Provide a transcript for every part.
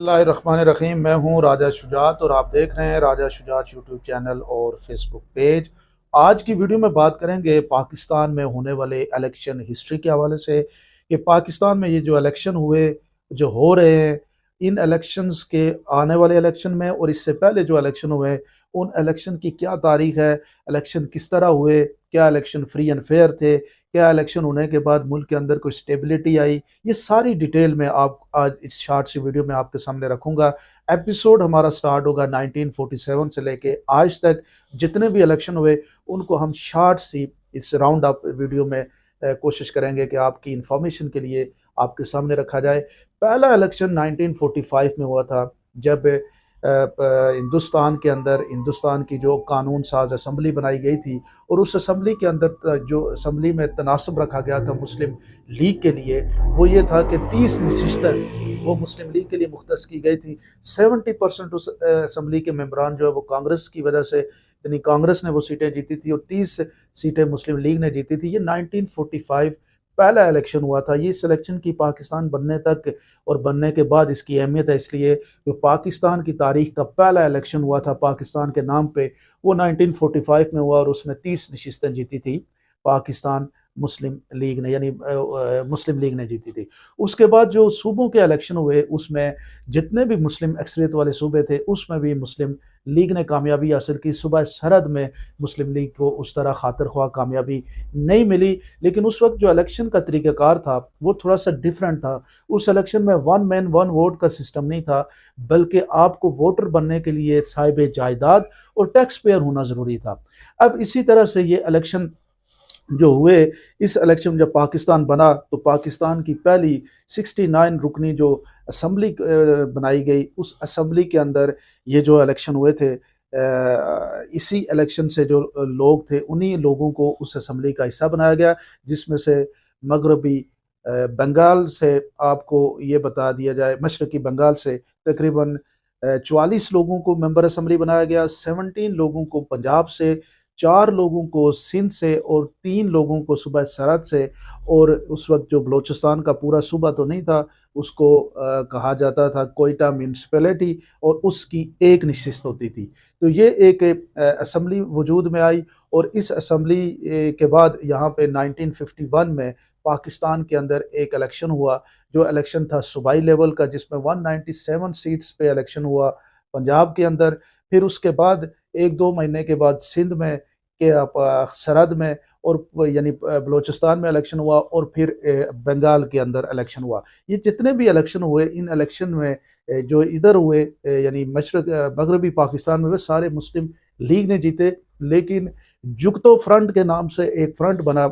बिस्मिल्लाहिर्रहमानिर्रहीम। मैं हूं राजा शुजात और आप देख रहे हैं राजा शुजात यूट्यूब चैनल और फेसबुक पेज। आज की वीडियो में बात करेंगे पाकिस्तान में होने वाले इलेक्शन हिस्ट्री के हवाले से कि पाकिस्तान में ये जो इलेक्शन हुए, जो हो रहे हैं, इन इलेक्शंस के आने वाले इलेक्शन में और इससे पहले जो इलेक्शन हुए उन इलेक्शन की क्या तारीख है, इलेक्शन किस तरह हुए, क्या इलेक्शन फ्री एंड फेयर थे, क्या इलेक्शन होने के बाद मुल्क के अंदर कोई स्टेबिलिटी आई, ये सारी डिटेल में आप आज इस शॉर्ट सी वीडियो में आपके सामने रखूंगा। एपिसोड हमारा स्टार्ट होगा 1947 से लेके आज तक जितने भी इलेक्शन हुए उनको हम शॉर्ट सी इस राउंड अप वीडियो में कोशिश करेंगे कि आपकी इंफॉर्मेशन के लिए आपके सामने रखा जाए। पहला इलेक्शन 1945 में हुआ था, जब हिंदुस्तान के अंदर हिंदुस्तान की जो कानून साज असम्बली बनाई गई थी और उस असम्बली के अंदर जो असम्बली में तनासब रखा गया था मुस्लिम लीग के लिए, वो ये था कि 30 नशिस्तें वो मुस्लिम लीग के लिए मुख्तस की गई थी। 70% उस असम्बली के मेम्बरान जो है वो कांग्रेस की वजह से, यानी कांग्रेस ने वो सीटें जीती थी और 30 सीटें मुस्लिम लीग ने जीती थी। ये 1945 पहला इलेक्शन हुआ था। ये इस इलेक्शन की पाकिस्तान बनने तक और बनने के बाद इसकी अहमियत है, इसलिए जो पाकिस्तान की तारीख का पहला इलेक्शन हुआ था पाकिस्तान के नाम पे, वो 1945 में हुआ और उसमें 30 नशिस्तें जीती थी पाकिस्तान मुस्लिम लीग ने, यानी मुस्लिम लीग ने जीती थी। उसके बाद जो सूबों के इलेक्शन हुए उसमें जितने भी मुस्लिम अक्सरियत वाले सूबे थे उसमें भी मुस्लिम लीग ने कामयाबी हासिल की। सूबा सरहद में मुस्लिम लीग को उस तरह खातिर ख्वाह कामयाबी नहीं मिली, लेकिन उस वक्त जो इलेक्शन का तरीक़ाकार था वो थोड़ा सा डिफरेंट था। उस इलेक्शन में वन मैन वन वोट का सिस्टम नहीं था, बल्कि आपको वोटर बनने के लिए साहिब जायदाद और टैक्स पेयर होना ज़रूरी था। अब इसी तरह से ये इलेक्शन जो हुए, इस इलेक्शन में जब पाकिस्तान बना तो पाकिस्तान की पहली 69 रुकनी जो असम्बली बनाई गई, उस असम्बली के अंदर ये जो इलेक्शन हुए थे, इसी इलेक्शन से जो लोग थे उन्हीं लोगों को उस असम्बली का हिस्सा बनाया गया, जिसमें से मगरबी बंगाल से, आपको ये बता दिया जाए मशरकी बंगाल से तकरीबन 44 लोगों को मेंबर असम्बली बनाया गया, 17 लोगों को पंजाब से, 4 लोगों को सिंध से और 3 लोगों को सूबा सरहद से। और उस वक्त जो बलोचिस्तान का पूरा सूबा तो नहीं था, उसको कहा जाता था कोयटा म्यूनसिपैलिटी और उसकी एक नशिस्त होती थी। तो ये एक असम्बली वजूद में आई और इस असम्बली के बाद यहाँ पे 1951 में पाकिस्तान के अंदर एक इलेक्शन हुआ, जो इलेक्शन था सूबाई लेवल का, जिसमें 197 सीट्स पे इलेक्शन हुआ पंजाब के अंदर। फिर उसके बाद 1-2 महीने के बाद सिंध में के सरहद में और यानी बलोचिस्तान में इलेक्शन हुआ और फिर बंगाल के अंदर इलेक्शन हुआ। ये जितने भी इलेक्शन हुए, इन इलेक्शन में जो इधर हुए यानी मशरक मगरबी पाकिस्तान में, वे सारे मुस्लिम लीग ने जीते। लेकिन जुगतो फ्रंट के नाम से एक फ्रंट बना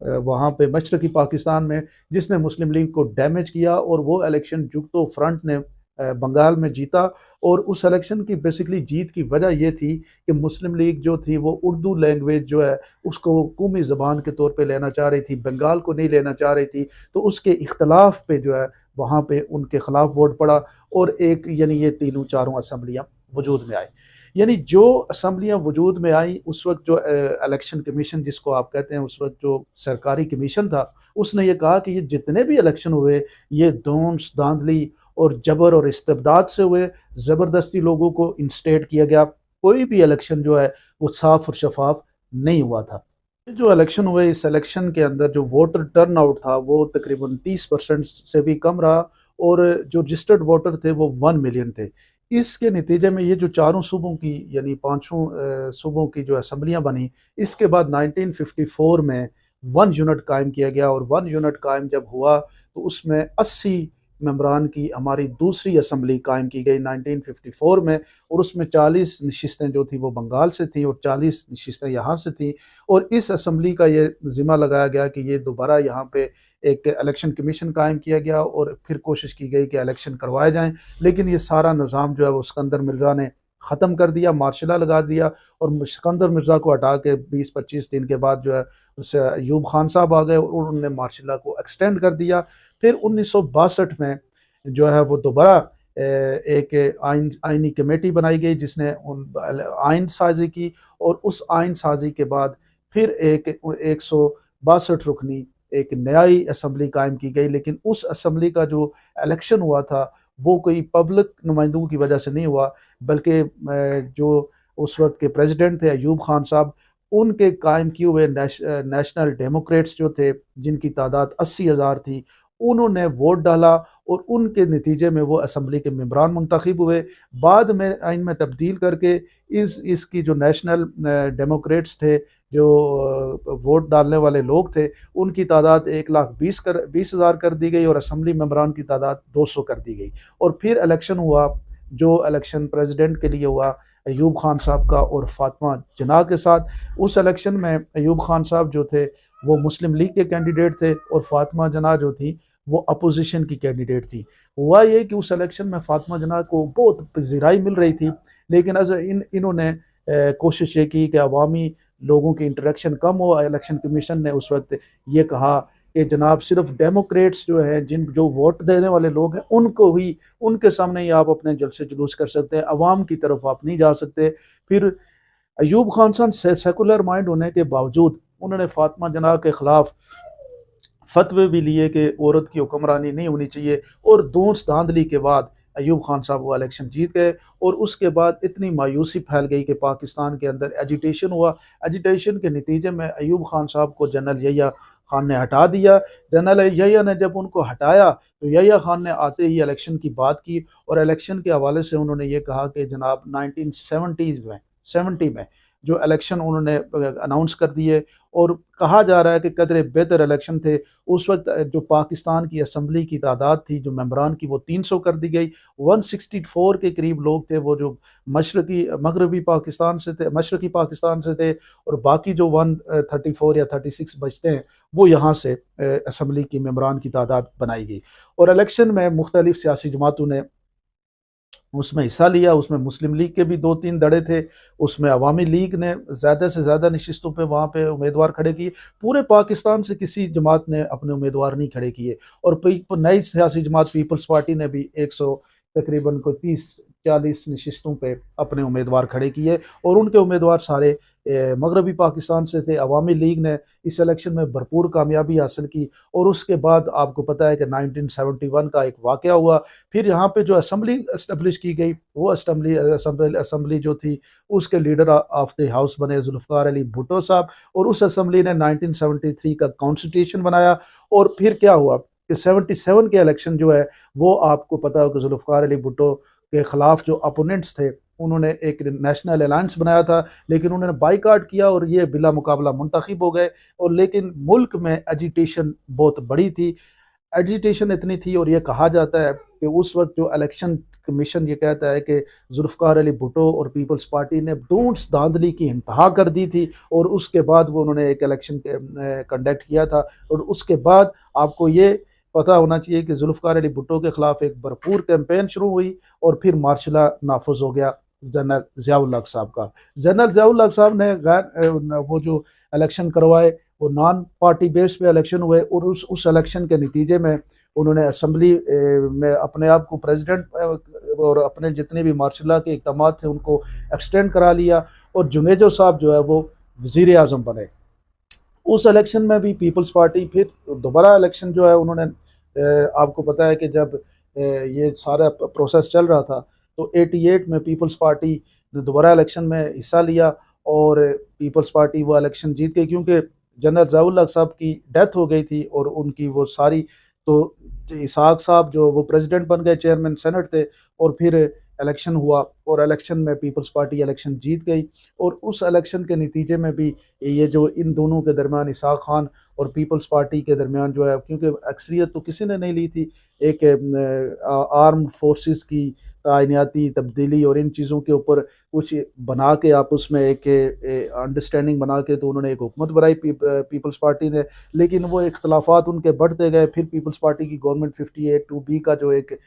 वहाँ पे मशरकी पाकिस्तान में, जिसने मुस्लिम लीग को डैमेज किया और वो इलेक्शन जुगतो फ्रंट ने बंगाल में जीता। और उस इलेक्शन की बेसिकली जीत की वजह ये थी कि मुस्लिम लीग जो थी वो उर्दू लैंग्वेज जो है उसको कौमी ज़बान के तौर पे लेना चाह रही थी, बंगाल को नहीं लेना चाह रही थी। तो उसके इख्तलाफ पे जो है वहाँ पे उनके खिलाफ वोट पड़ा और एक यानी ये तीनों चारों असम्बलियाँ वजूद में आई। यानी जो असम्बलियाँ वजूद में आई उस वक्त जो इलेक्शन कमीशन जिसको आप कहते हैं, उस वक्त जो सरकारी कमीशन था, उसने ये कहा कि ये जितने भी इलेक्शन हुए ये धौंस धांधली और जबर और इस्तेबदाद से हुए, ज़बरदस्ती लोगों को इंस्टेट किया गया, कोई भी इलेक्शन जो है वो साफ और शफाफ नहीं हुआ था। जो इलेक्शन हुए, इस इलेक्शन के अंदर जो वोटर टर्न आउट था वो तकरीबन 30% से भी कम रहा और जो रजिस्टर्ड वोटर थे वो 1 मिलियन थे। इसके नतीजे में ये जो चारों सूबों की यानी पांचों सूबों की जो असम्बलियाँ बनी, इसके बाद 1954 में 1 यूनिट कायम किया गया और 1 यूनिट कायम जब हुआ तो उसमें 80 मेंबरान की हमारी दूसरी असम्बली कायम की गई 1954 में और उसमें 40 नशिस्तें जो थी वो बंगाल से थी और 40 नशिस्तें यहाँ से थी। और इस असम्बली का ये ज़िम्मा लगाया गया कि ये दोबारा यहाँ पे एक इलेक्शन कमीशन कायम किया गया और फिर कोशिश की गई कि इलेक्शन करवाए जाएं, लेकिन ये सारा निज़ाम जो है वो सिकंदर मिर्ज़ा ने ख़त्म कर दिया, मार्शल लगा दिया और सिकंदर मिर्ज़ा को हटा के 20-25 दिन के बाद जो है उससे अयूब खान साहब आ गए और उन्होंने मार्शल को एक्सटेंड कर दिया। फिर 1962 में जो है वो दोबारा एक आइनी कमेटी बनाई गई जिसने उन आइन साजी की और उस आइन साजी के बाद फिर एक 162 रुकनी एक नई असम्बली कायम की गई। लेकिन उस असम्बली का जो इलेक्शन हुआ था वो कोई पब्लिक नुमाइंदों की वजह से नहीं हुआ, बल्कि जो उस वक्त के प्रेसिडेंट थे अयूब खान साहब, उनके कायम किए हुए नेशनल डेमोक्रेट्स जो थे, जिनकी तादाद 80,000 थी, उन्होंने वोट डाला और उनके नतीजे में वो असम्बली के मेंबरान मुंतखब हुए। बाद में आइन में तब्दील करके इसकी जो नेशनल डेमोक्रेट्स थे, जो वोट डालने वाले लोग थे, उनकी तादाद 1,20,000 कर दी गई और असम्बली मेंबरान की तादाद 200 कर दी गई। और फिर इलेक्शन हुआ, जो इलेक्शन प्रेसिडेंट के लिए हुआ अयूब खान साहब का और फातिमा जना के साथ। उस इलेक्शन में अयूब खान साहब जो थे वो मुस्लिम लीग के कैंडिडेट थे और फातिमा जना जो थी वो अपोजिशन की कैंडिडेट थी। हुआ ये कि उस इलेक्शन में फातिमा जना को बहुत पजीराई मिल रही थी, लेकिन इन्होंने कोशिश ये की कि अवामी लोगों की इंटरेक्शन कम हो। इलेक्शन कमीशन ने उस वक्त ये कहा कि जनाब सिर्फ डेमोक्रेट्स जो हैं, जो वोट देने वाले लोग हैं, उनको ही, उनके सामने ही आप अपने जलसे जुलूस कर सकते हैं, अवाम की तरफ आप नहीं जा सकते। फिर अयूब खान साहब सेकुलर माइंड होने के बावजूद उन्होंने फातिमा जना के खिलाफ फतवे भी लिए कि औरत की हुक्मरानी नहीं होनी चाहिए। और दोस्त धांधली के बाद अयूब खान साहब वो इलेक्शन जीत गए। और उसके बाद इतनी मायूसी फैल गई कि पाकिस्तान के अंदर एजिटेशन हुआ। एजिटेशन के नतीजे में अयूब खान साहब को जनरल यहिया खान ने हटा दिया। जनरल यहिया ने जब उनको हटाया तो यहिया खान ने आते ही इलेक्शन की बात की और इलेक्शन के हवाले से उन्होंने ये कहा कि जनाब 1970 में जो इलेक्शन उन्होंने अनाउंस कर दिए, और कहा जा रहा है कि कदरे बेहतर इलेक्शन थे। उस वक्त जो पाकिस्तान की असम्बली की तादाद थी जो मेंबरान की, वो 300 कर दी गई। 164 के करीब लोग थे वो जो मगरबी पाकिस्तान से थे, मशरकी पाकिस्तान से थे, और बाकी जो 134 या 36 बचते हैं वो यहाँ से असम्बली की मेंबरान की तादाद बनाई गई। और इलेक्शन में मुख्तलिफ सियासी जमातों ने उसमें हिस्सा लिया। उसमें मुस्लिम लीग के भी 2-3 दड़े थे, उसमें अवामी लीग ने ज़्यादा से ज़्यादा नशिस्तों पे वहाँ पे उम्मीदवार खड़े किए। पूरे पाकिस्तान से किसी जमात ने अपने उम्मीदवार नहीं खड़े किए। और नई सियासी जमात पीपल्स पार्टी ने भी 100 तकरीबन को 30-40 नशिस्तों पे अपने उम्मीदवार खड़े किए, और उनके उम्मीदवार सारे मगरबी पाकिस्तान से थे। अवामी लीग ने इस इलेक्शन में भरपूर कामयाबी हासिल की। और उसके बाद आपको पता है कि 1971 का एक वाक़या हुआ। फिर यहाँ पे जो असम्बली इस्टेब्लिश की गई, वो असम्बली जो थी उसके लीडर ऑफ द हाउस बने जुल्फ़िकार अली भुट्टो साहब। और उस असम्बली ने 1973 का कॉन्स्टिट्यूशन बनाया। और फिर क्या हुआ कि 77 के इलेक्शन जो है वो आपको पता हो कि जुल्फ़िकार अली भुट्टो के खिलाफ जो अपोनेंट्स थे उन्होंने एक नेशनल अलायंस बनाया था, लेकिन उन्होंने बाईकाट किया और ये बिला मुकाबला मुंतखब हो गए। और लेकिन मुल्क में एजिटेशन बहुत बड़ी थी। एजिटेशन इतनी थी, और ये कहा जाता है कि उस वक्त जो इलेक्शन कमीशन ये कहता है कि जुल्फ़िकार अली भुट्टो और पीपल्स पार्टी ने दूंस धांधली की इंतहा कर दी थी। और उसके बाद वो उन्होंने एक इलेक्शन कंडक्ट किया था। और उसके बाद आपको ये पता होना चाहिए कि जुल्फ़िकार अली भुट्टो के खिलाफ एक भरपूर कैंपेन शुरू हुई, और फिर मार्शल लॉ नाफिज हो गया जनरल ज़ियाउल हक साहब का। जनरल ज़ियाउल हक साहब ने वो जो इलेक्शन करवाए वो नॉन पार्टी बेस पे इलेक्शन हुए। और उस इलेक्शन के नतीजे में उन्होंने असम्बली में अपने आप को प्रेसिडेंट और अपने जितने भी मार्शल लॉ के इक़दाम थे उनको एक्सटेंड करा लिया। और जुनेजो साहब जो है वो वज़ीर आज़म बने। उस इलेक्शन में भी पीपल्स पार्टी फिर दोबारा इलेक्शन जो है उन्होंने आपको पता है कि जब ये सारा प्रोसेस चल रहा था तो 88 में पीपल्स पार्टी ने दोबारा इलेक्शन में हिस्सा लिया, और पीपल्स पार्टी वो इलेक्शन जीत गई, क्योंकि जनरल ज़ियाउल हक साहब की डेथ हो गई थी और उनकी वो सारी, तो इसहाक साहब जो वो प्रेसिडेंट बन गए, चेयरमैन सेनेट थे। और फिर इलेक्शन हुआ और इलेक्शन में पीपल्स पार्टी इलेक्शन जीत गई। और उस इलेक्शन के नतीजे में भी ये जो इन दोनों के दरमियान, इसहाक खान और पीपल्स पार्टी के दरमियान जो है, क्योंकि अक्सरियत तो किसी ने नहीं ली थी, एक आर्म फोर्सेस की तायनाती तब्दीली और इन चीज़ों के ऊपर कुछ बना के आप उसमें एक अंडरस्टैंडिंग बना के तो उन्होंने एक हुकूमत बनाई पीपल्स पार्टी ने। लेकिन वो इख्तलाफात उनके बढ़ते गए। फिर पीपल्स पार्टी की गवर्नमेंट 58(2)B का जो एक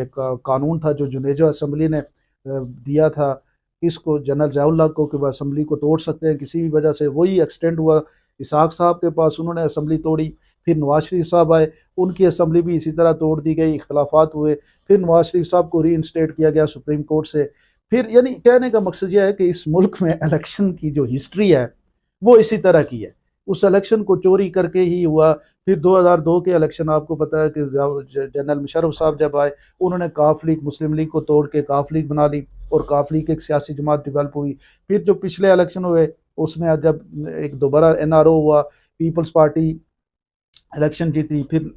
कानून था जो जुनेजो असम्बली ने दिया था इसको जनरल ज़ियाउल हक को कि वह असम्बली को तोड़ सकते हैं किसी भी वजह से, वही एक्सटेंड हुआ इसहाक साहब के पास, उन्होंने असम्बली तोड़ी। फिर नवाज शरीफ साहब आए, उनकी असम्बली भी इसी तरह तोड़ दी गई, इख्तलाफात हुए। फिर नवाज शरीफ साहब को रीइंस्टेट किया गया सुप्रीम कोर्ट से। फिर यानी कहने का मकसद यह है कि इस मुल्क में इलेक्शन की जो हिस्ट्री है वो इसी तरह की है उस इलेक्शन को चोरी करके ही हुआ। फिर 2002 के इलेक्शन आपको पता है कि जनरल मुशर्रफ साहब जब आए, उन्होंने काफ लीग, मुस्लिम लीग को तोड़ के काफ लीग बना ली और काफ लीग एक सियासी जमात डिवेल्प हुई। फिर जो पिछले इलेक्शन हुए उसमें जब एक दोबारा एनआरओ हुआ, पीपल्स पार्टी इलेक्शन जीती, फिर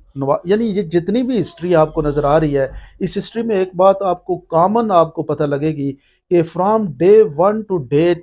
यानी ये जितनी भी हिस्ट्री आपको नज़र आ रही है, इस हिस्ट्री में एक बात आपको कॉमन आपको पता लगेगी कि from day one two day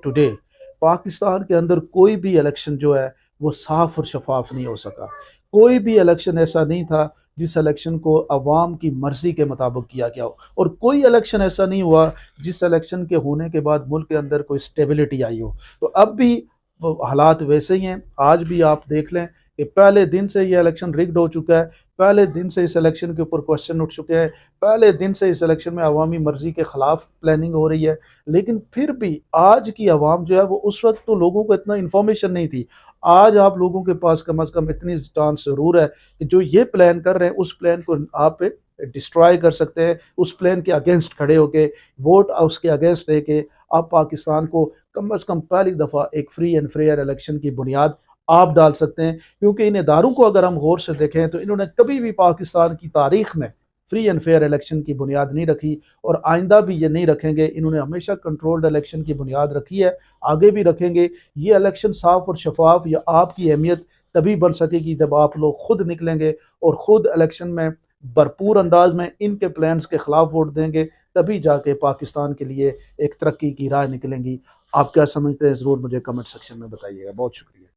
Pakistan के अंदर कोई भी इलेक्शन जो है वो साफ और शफाफ नहीं हो सका। कोई भी इलेक्शन ऐसा नहीं था जिस इलेक्शन को अवाम की मर्जी के मुताबिक किया गया हो, और कोई इलेक्शन ऐसा नहीं हुआ जिस इलेक्शन के होने के बाद मुल्क के अंदर कोई स्टेबिलिटी आई हो। तो अब भी वो हालात वैसे ही हैं। आज भी आप देख लें कि पहले दिन से ये इलेक्शन रिग्ड हो चुका है, पहले दिन से इस इलेक्शन के ऊपर क्वेश्चन उठ चुके हैं, पहले दिन से इस इलेक्शन में अवामी मर्जी के ख़िलाफ़ प्लानिंग हो रही है। लेकिन फिर भी आज की अवाम जो है वो, उस वक्त तो लोगों को इतना इन्फॉर्मेशन नहीं थी। आज आप लोगों के पास कम अज़ कम इतनी चांस ज़रूर है कि जो ये प्लान कर रहे हैं उस प्लान को आप डिस्ट्रॉय कर सकते हैं, उस प्लान के अगेंस्ट खड़े होके वोट उसके अगेंस्ट लेके आप पाकिस्तान को कम अज़ कम पहली दफ़ा एक फ्री एंड फेयर इलेक्शन की बुनियाद आप डाल सकते हैं। क्योंकि इन इदारों को अगर हम गौर से देखें तो इन्होंने कभी भी पाकिस्तान की तारीख में फ्री एंड फेयर इलेक्शन की बुनियाद नहीं रखी, और आइंदा भी ये नहीं रखेंगे। इन्होंने हमेशा कंट्रोल्ड इलेक्शन की बुनियाद रखी है, आगे भी रखेंगे। ये इलेक्शन साफ और शफाफ या आपकी अहमियत तभी बन सकेगी जब आप लोग खुद निकलेंगे और ख़ुद इलेक्शन में भरपूर अंदाज में इनके प्लान्स के ख़िलाफ़ वोट देंगे, तभी जाके पाकिस्तान के लिए एक तरक्की की राह निकलेंगी। आप क्या समझते हैं, ज़रूर मुझे कमेंट सेक्शन में बताइएगा। बहुत शुक्रिया।